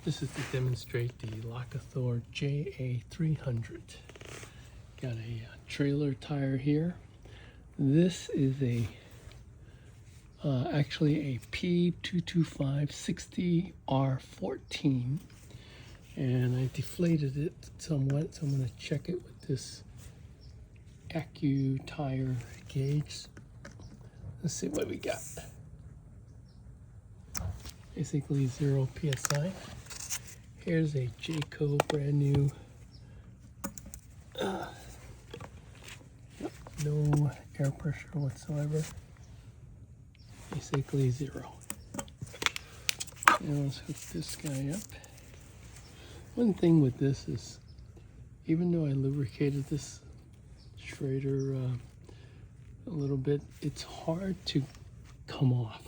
This is to demonstrate the Lokithor JA300. Got a trailer tire here. This is actually a P22560R14, and I deflated it somewhat, so I'm going to check it with this tire gauge. Let's see what we got. Basically 0 psi. Here's a Jayco brand new, no air pressure whatsoever. Basically 0. Now let's hook this guy up. One thing with this is, even though I lubricated this Schrader a little bit, it's hard to come off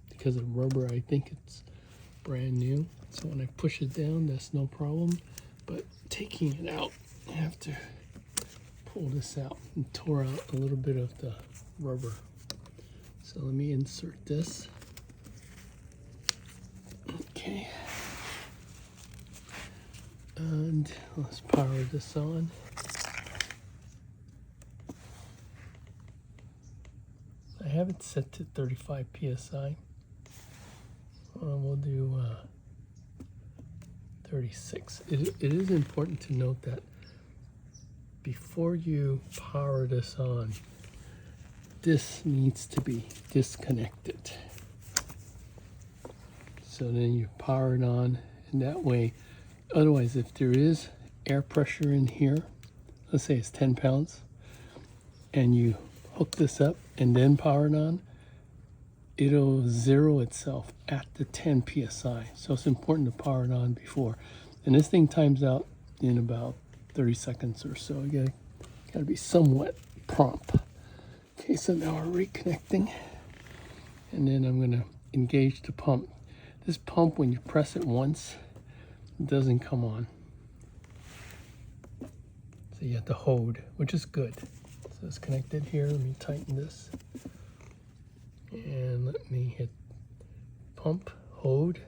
because of rubber. I think it's brand new, so when I push it down, that's no problem. But taking it out, I have to pull this out and tore out a little bit of the rubber. So let me insert this. Okay. And let's power this on. I have it set to 35 psi. We'll do 36. It is important to note that before you power this on, this needs to be disconnected. So then you power it on, and that way, otherwise if there is air pressure in here, let's say it's 10 pounds, and you hook this up and then power it on, it'll zero itself at the 10 psi. So it's important to power it on before. And this thing times out in about 30 seconds or so. You gotta be somewhat prompt. Okay, so now we're reconnecting. And then I'm gonna engage the pump. This pump, when you press it once, it doesn't come on. So you have to hold, which is good. So it's connected here. Let me tighten this. And let me hit pump, hold.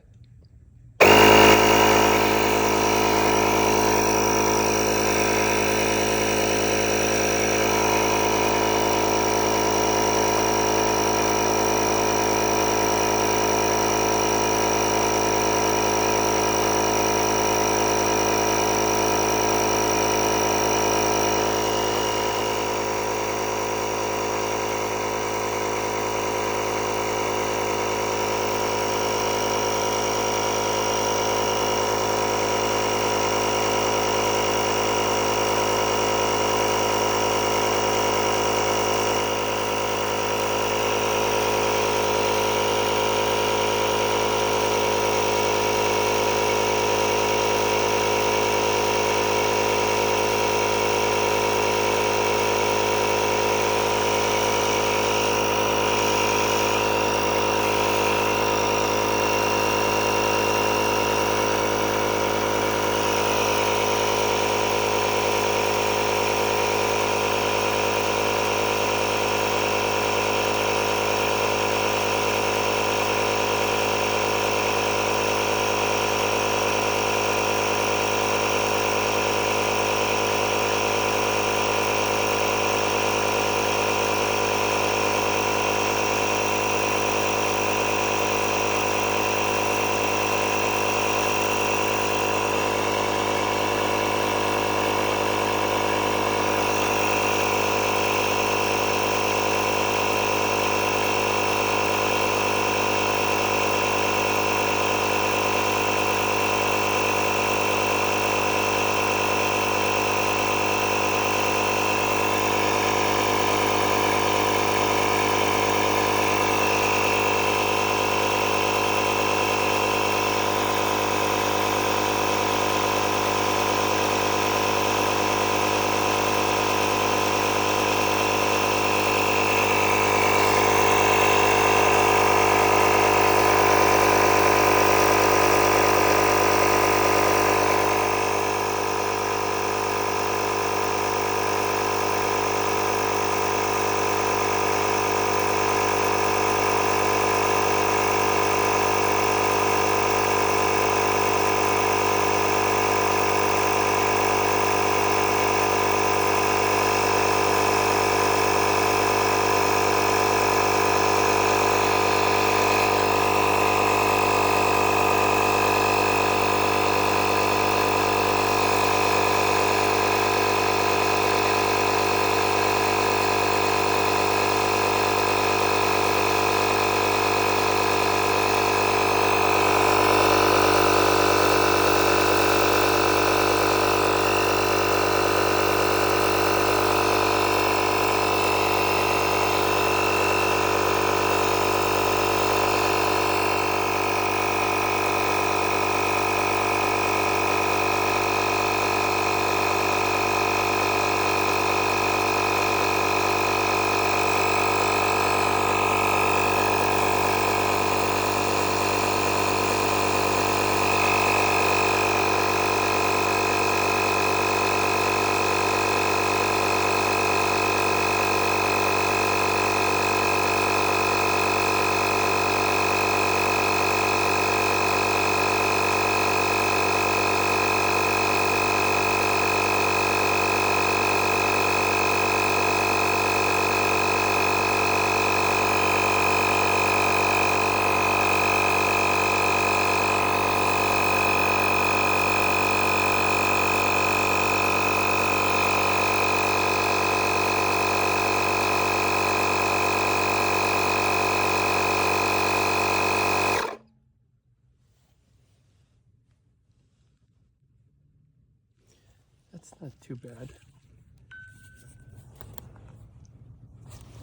It's not too bad.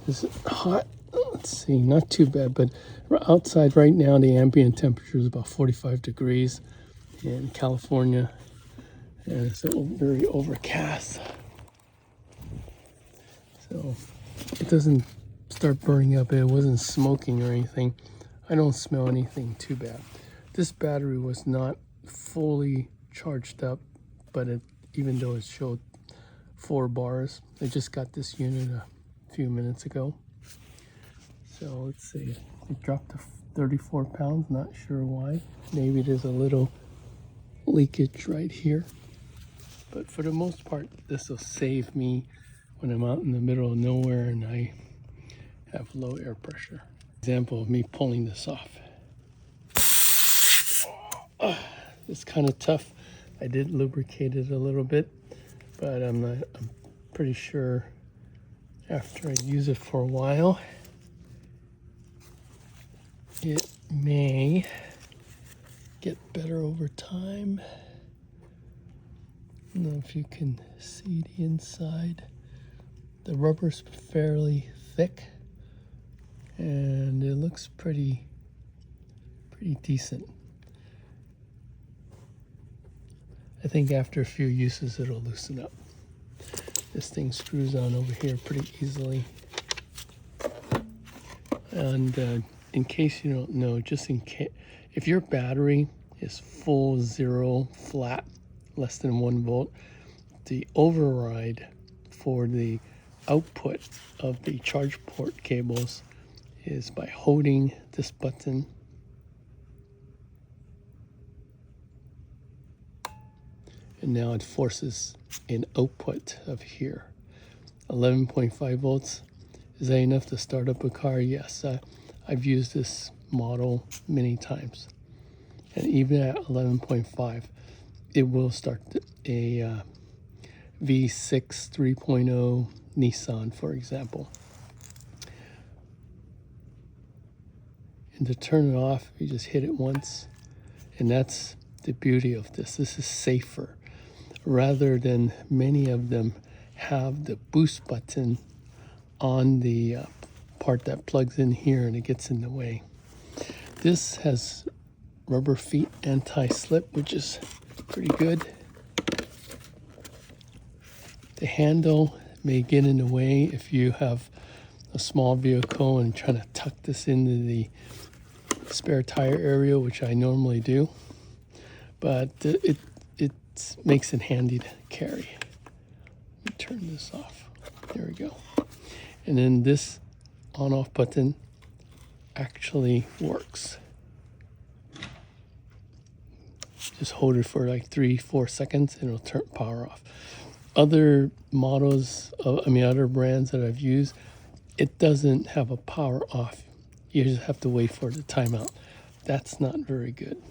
Is it hot? Let's see, not too bad, but outside right now the ambient temperature is about 45 degrees in California, and it's very overcast. So it doesn't start burning up. It wasn't smoking or anything. I don't smell anything too bad. This battery was not fully charged up, but even though it showed 4 bars, I just got this unit a few minutes ago. So let's see, it dropped to 34 pounds, not sure why. Maybe there's a little leakage right here. But for the most part, this will save me when I'm out in the middle of nowhere and I have low air pressure. Example of me pulling this off. It's kind of tough. I did lubricate it a little bit, but I'm pretty sure after I use it for a while, it may get better over time. I don't know if you can see the inside. The rubber's fairly thick and it looks pretty decent. I think after a few uses it'll loosen up. This thing screws on over here pretty easily. And in case you don't know, just in case, if your battery is full zero flat, less than 1 volt, the override for the output of the charge port cables is by holding this button and now it forces an output of here. 11.5 volts. Is that enough to start up a car? Yes. I've used this model many times. And even at 11.5, it will start a V6 3.0 Nissan, for example. And to turn it off, you just hit it once. And that's the beauty of this. This is safer. Rather than many of them have the boost button on the part that plugs in here and it gets in the way. This has rubber feet anti-slip, which is pretty good. The handle may get in the way if you have a small vehicle and trying to tuck this into the spare tire area, which I normally do, but it makes it handy to carry. Let me turn this off. There we go. And then this on-off button actually works. Just hold it for like 3-4 seconds and it'll turn power off. Other models, other brands that I've used, it doesn't have a power off. You just have to wait for it to time out. That's not very good.